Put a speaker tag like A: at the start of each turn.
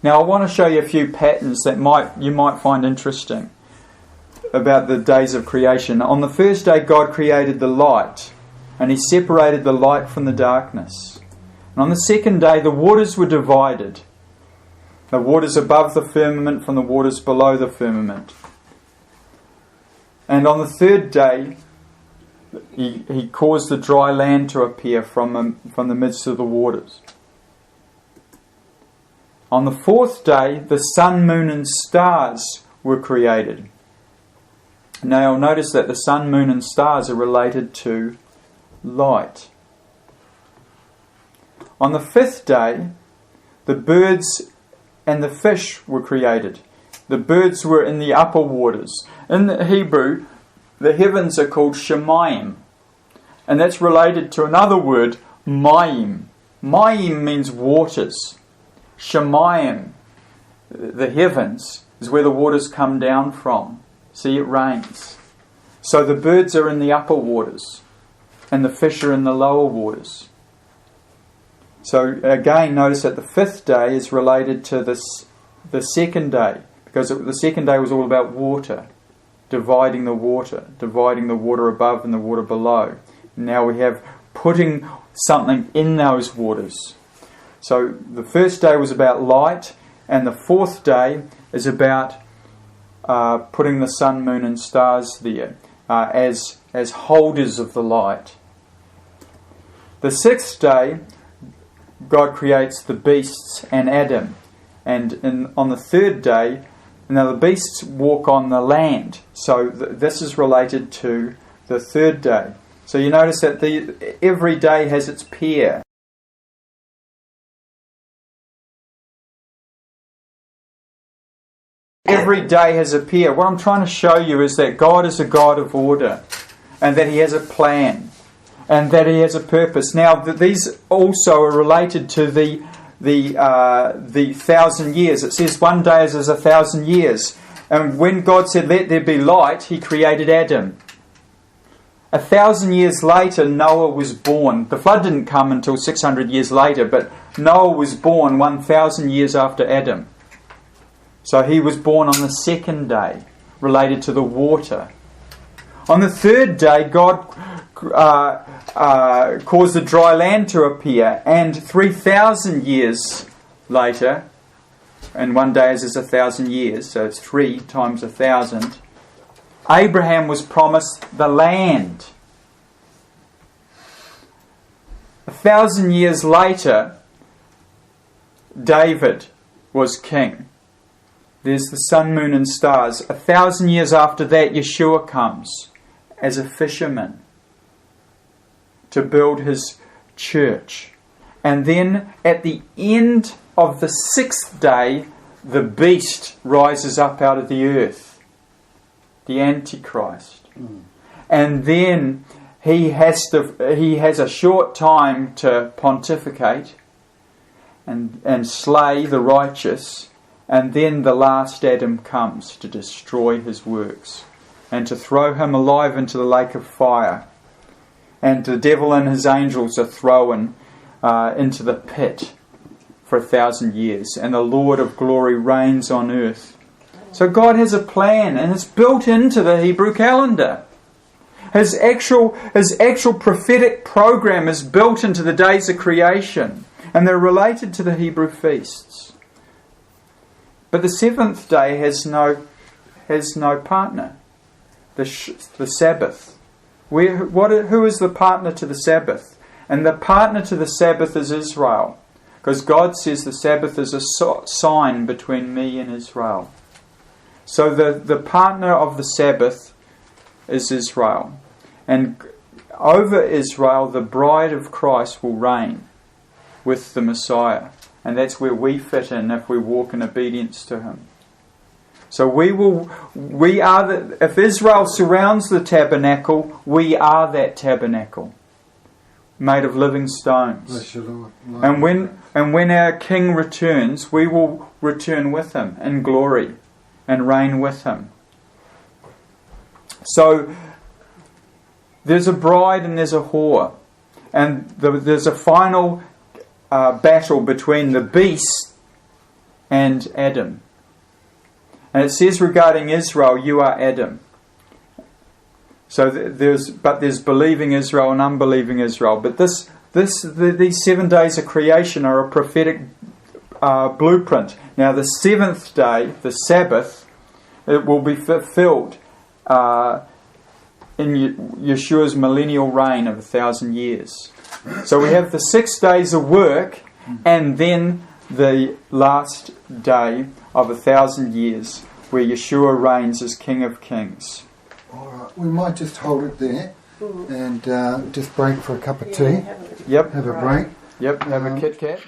A: Now I want to show you a few patterns that you might find interesting about the days of creation. On the first day God created the light, and He separated the light from the darkness. And on the second day the waters were divided. The waters above the firmament from the waters below the firmament. And on the third day He caused the dry land to appear from the midst of the waters. On the fourth day, the sun, moon and stars were created. Now you'll notice that the sun, moon and stars are related to light. On the fifth day, the birds and the fish were created. The birds were in the upper waters. In the Hebrew, the heavens are called Shemayim. And that's related to another word, Mayim. Mayim means waters. Shemayim, the heavens, is where the waters come down from. See, it rains. So the birds are in the upper waters and the fish are in the lower waters. So again, notice that the fifth day is related to the second day, because the second day was all about water, dividing the water above and the water below. Now we have putting something in those waters. So the first day was about light, and the fourth day is about putting the sun, moon and stars there as holders of the light. The sixth day, God creates the beasts and Adam. And on the third day, now the beasts walk on the land. So this is related to the third day. So you notice that every day has its pair. Every day has a pair. What I'm trying to show you is that God is a God of order, and that He has a plan, and that He has a purpose. Now, these also are related to the 1,000 years. It says one day is as 1,000 years. And when God said, "Let there be light," He created Adam. 1,000 years later, Noah was born. The flood didn't come until 600 years later, but Noah was born 1,000 years after Adam. So he was born on the second day, related to the water. On the third day, God caused the dry land to appear, and 3,000 years later, and one day is 1,000 years, so it's 3 times 1,000, Abraham was promised the land. 1,000 years later, David was king. There's the sun, moon and stars. 1,000 years after that, Yeshua comes as a fisherman to build his church. And then at the end of the 6th day, the beast rises up out of the earth, the Antichrist. And then he has a short time to pontificate and slay the righteous. And then the last Adam comes to destroy his works and to throw him alive into the lake of fire. And the devil and his angels are thrown into the pit for 1,000 years. And the Lord of glory reigns on earth. So God has a plan, and it's built into the Hebrew calendar. His actual prophetic program is built into the days of creation. And they're related to the Hebrew feasts. But the 7th day has no partner. The Sabbath. Who is the partner to the Sabbath? And the partner to the Sabbath is Israel. Because God says the Sabbath is a sign between me and Israel. So the partner of the Sabbath is Israel. And over Israel, the bride of Christ will reign with the Messiah. And that's where we fit in if we walk in obedience to Him. So if Israel surrounds the tabernacle, we are that tabernacle, made of living stones. And when our King returns, we will return with Him in glory and reign with Him. So there's a bride and there's a whore. And there's a final battle between the beast and Adam. And it says regarding Israel, you are Adam. So there's believing Israel and unbelieving Israel. But these 7 days of creation are a prophetic blueprint. Now the 7th day, the Sabbath, it will be fulfilled in Yeshua's millennial reign of 1,000 years. So we have the 6 days of work and then the last day of 1,000 years where Yeshua reigns as King of Kings.
B: All right, we might just hold it there and just break for a cup of tea.
A: Yep.
B: Have a break.
A: Yep, have a Kit Kat.